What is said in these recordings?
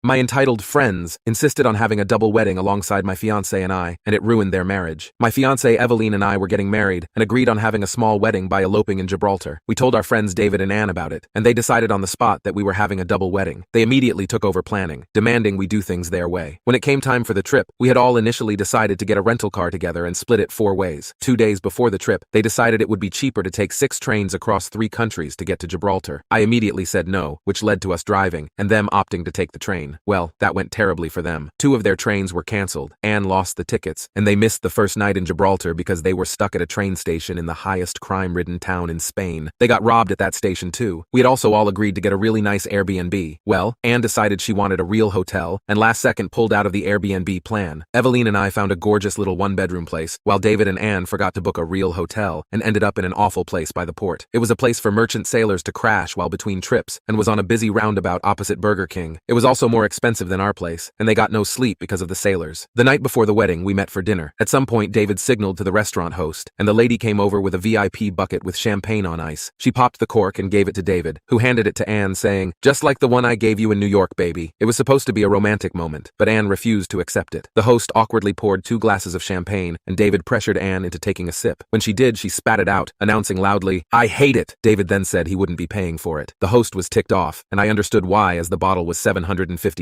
My entitled friends insisted on having a double wedding alongside my fiancé and I, and it ruined their marriage. My fiancé Eveline and I were getting married and agreed on having a small wedding by eloping in Gibraltar. We told our friends David and Anne about it, and they decided on the spot that we were having a double wedding. They immediately took over planning, demanding we do things their way. When it came time for the trip, we had all initially decided to get a rental car together and split it 4 ways. 2 days before the trip, they decided it would be cheaper to take 6 trains across 3 countries to get to Gibraltar. I immediately said no, which led to us driving, and them opting to take the train. Well, that went terribly for them. 2 of their trains were cancelled. Anne lost the tickets, and they missed the first night in Gibraltar because they were stuck at a train station in the highest crime-ridden town in Spain. They got robbed at that station too. We had also all agreed to get a really nice Airbnb. Well, Anne decided she wanted a real hotel, and last second pulled out of the Airbnb plan. Eveline and I found a gorgeous little 1-bedroom place, while David and Anne forgot to book a real hotel and ended up in an awful place by the port. It was a place for merchant sailors to crash while between trips and was on a busy roundabout opposite Burger King. It was also more expensive than our place, and they got no sleep because of the sailors. The night before the wedding, we met for dinner. At some point, David signaled to the restaurant host, and the lady came over with a VIP bucket with champagne on ice. She popped the cork and gave it to David, who handed it to Anne saying, "Just like the one I gave you in New York, baby." It was supposed to be a romantic moment, but Anne refused to accept it. The host awkwardly poured 2 glasses of champagne, and David pressured Anne into taking a sip. When she did, she spat it out, announcing loudly, "I hate it." David then said he wouldn't be paying for it. The host was ticked off, and I understood why, as the bottle was $750.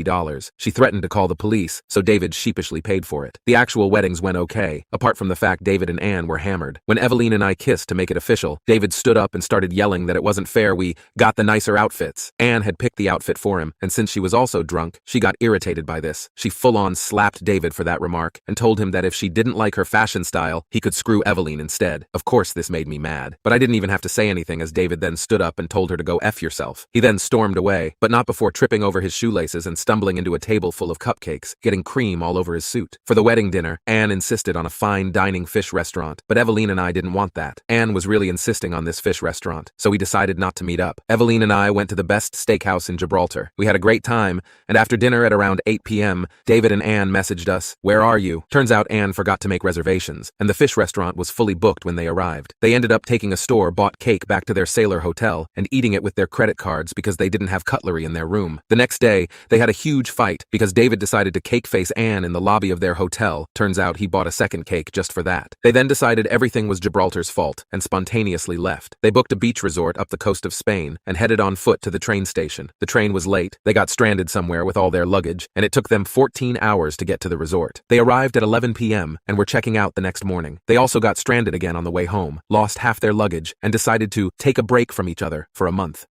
She threatened to call the police, so David sheepishly paid for it. The actual weddings went okay, apart from the fact David and Anne were hammered. When Eveline and I kissed to make it official, David stood up and started yelling that it wasn't fair we got the nicer outfits. Anne had picked the outfit for him, and since she was also drunk, she got irritated by this. She full-on slapped David for that remark and told him that if she didn't like her fashion style, he could screw Eveline instead. Of course this made me mad, but I didn't even have to say anything as David then stood up and told her to go F yourself. He then stormed away, but not before tripping over his shoelaces and stumbling into a table full of cupcakes, getting cream all over his suit. For the wedding dinner, Anne insisted on a fine dining fish restaurant, but Eveline and I didn't want that. Anne was really insisting on this fish restaurant, so we decided not to meet up. Eveline and I went to the best steakhouse in Gibraltar. We had a great time, and after dinner at around 8 p.m., David and Anne messaged us, "Where are you?" Turns out Anne forgot to make reservations, and the fish restaurant was fully booked when they arrived. They ended up taking a store-bought cake back to their sailor hotel and eating it with their credit cards because they didn't have cutlery in their room. The next day, they had a huge fight because David decided to cake-face Anne in the lobby of their hotel. Turns out he bought a second cake just for that. They then decided everything was Gibraltar's fault and spontaneously left. They booked a beach resort up the coast of Spain and headed on foot to the train station. The train was late, they got stranded somewhere with all their luggage, and it took them 14 hours to get to the resort. They arrived at 11 p.m. and were checking out the next morning. They also got stranded again on the way home, lost half their luggage, and decided to take a break from each other for a month.